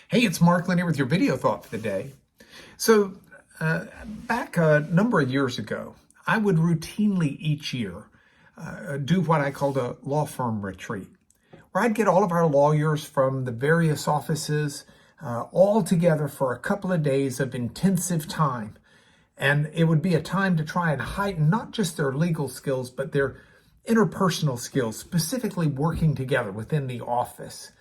Hey, it's Mark Linear with your video thought for the day. So, back a number of years ago, I would routinely each year do what I called a law firm retreat, where I'd get all of our lawyers from the various offices all together for a couple of days of intensive time. And it would be a time to try and heighten not just their legal skills, but their interpersonal skills, specifically working together within the office.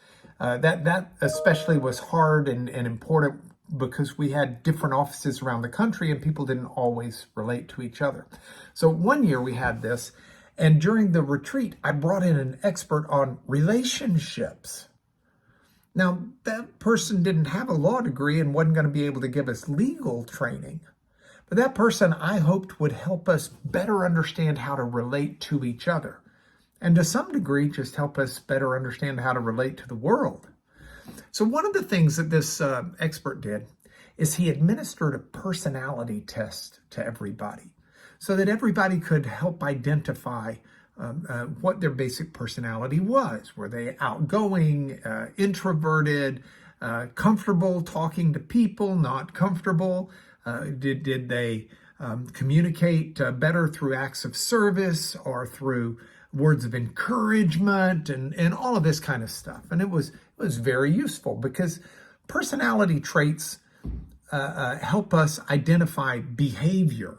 That especially was hard and important because we had different offices around the country and people didn't always relate to each other. So one year we had this, and during the retreat, I brought in an expert on relationships. Now, that person didn't have a law degree and wasn't going to be able to give us legal training. But that person, I hoped, would help us better understand how to relate to each other. And to some degree, just help us better understand how to relate to the world. So one of the things that this expert did is he administered a personality test to everybody so that everybody could help identify what their basic personality was. Were they outgoing, introverted, comfortable talking to people, not comfortable? Did they communicate better through acts of service or through words of encouragement and all of this kind of stuff? And it was very useful because personality traits help us identify behavior.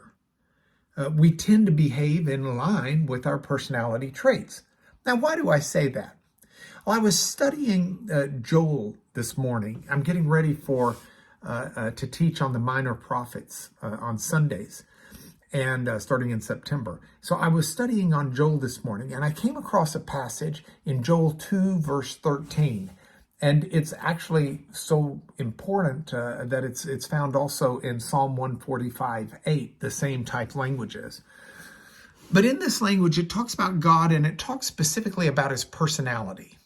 We tend to behave in line with our personality traits. Now, why do I say that? Well, I was studying Joel this morning. I'm getting ready to teach on the minor prophets on Sundays, and starting in September. So I was studying on Joel this morning, and I came across a passage in Joel 2, verse 13. And it's actually so important that it's found also in Psalm 145:8, the same type languages. But in this language, it talks about God, and it talks specifically about his personality.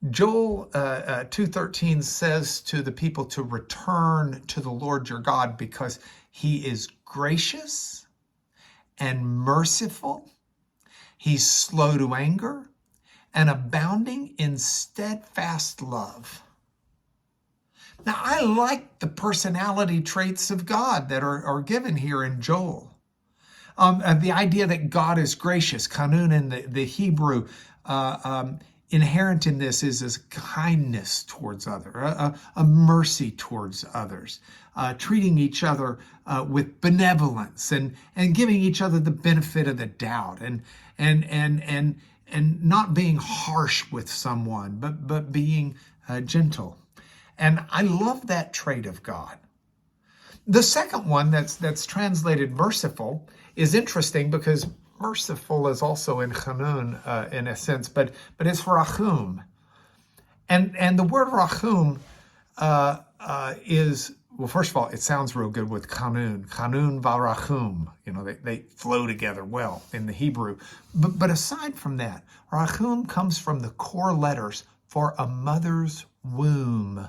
Joel 2:13 says to the people to return to the Lord your God because he is gracious and merciful. He's slow to anger and abounding in steadfast love. Now, I like the personality traits of God that are given here in Joel. The idea that God is gracious, kanun in the Hebrew, inherent in this is kindness towards others, a mercy towards others, treating each other with benevolence and giving each other the benefit of the doubt and not being harsh with someone, but being gentle. And I love that trait of God. The second one that's translated merciful is interesting because merciful is also in Chanun in a sense, but it's rachum. And the word rachum is, well, first of all, it sounds real good with kanun varachum. You know, they flow together well in the Hebrew. But aside from that, rachum comes from the core letters for a mother's womb.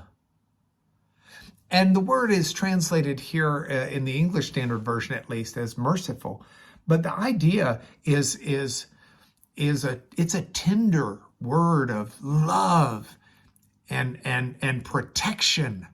And the word is translated here in the English Standard Version, at least, as merciful. But the idea is it's a tender word of love and protection.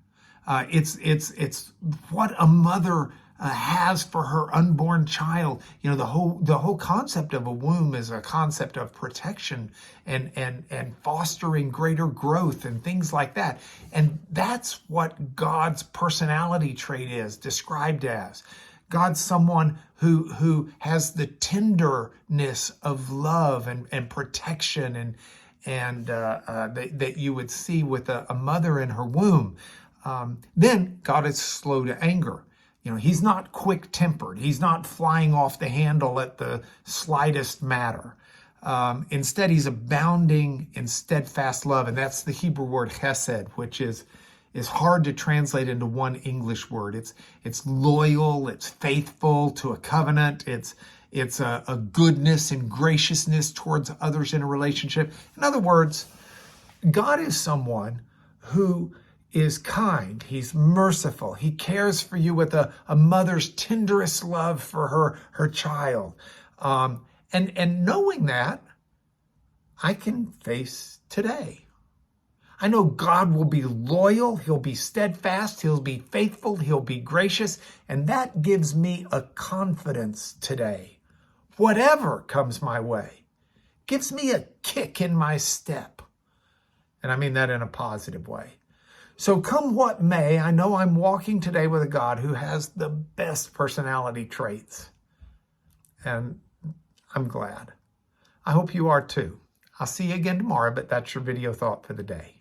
It's what a mother has for her unborn child. You know, the whole concept of a womb is a concept of protection and fostering greater growth and things like that. And that's what God's personality trait is described as. God's someone who has the tenderness of love and protection and that you would see with a mother in her womb. Then God is slow to anger. You know, he's not quick-tempered. He's not flying off the handle at the slightest matter. Instead, he's abounding in steadfast love, and that's the Hebrew word chesed, which is hard to translate into one English word. It's loyal, it's faithful to a covenant, it's a goodness and graciousness towards others in a relationship. In other words, God is someone who is kind, he's merciful, he cares for you with a mother's tenderest love for her child. And knowing that, I can face today. I know God will be loyal, he'll be steadfast, he'll be faithful, he'll be gracious, and that gives me a confidence today. Whatever comes my way, gives me a kick in my step. And I mean that in a positive way. So come what may, I know I'm walking today with a God who has the best personality traits. And I'm glad. I hope you are too. I'll see you again tomorrow, but that's your video thought for the day.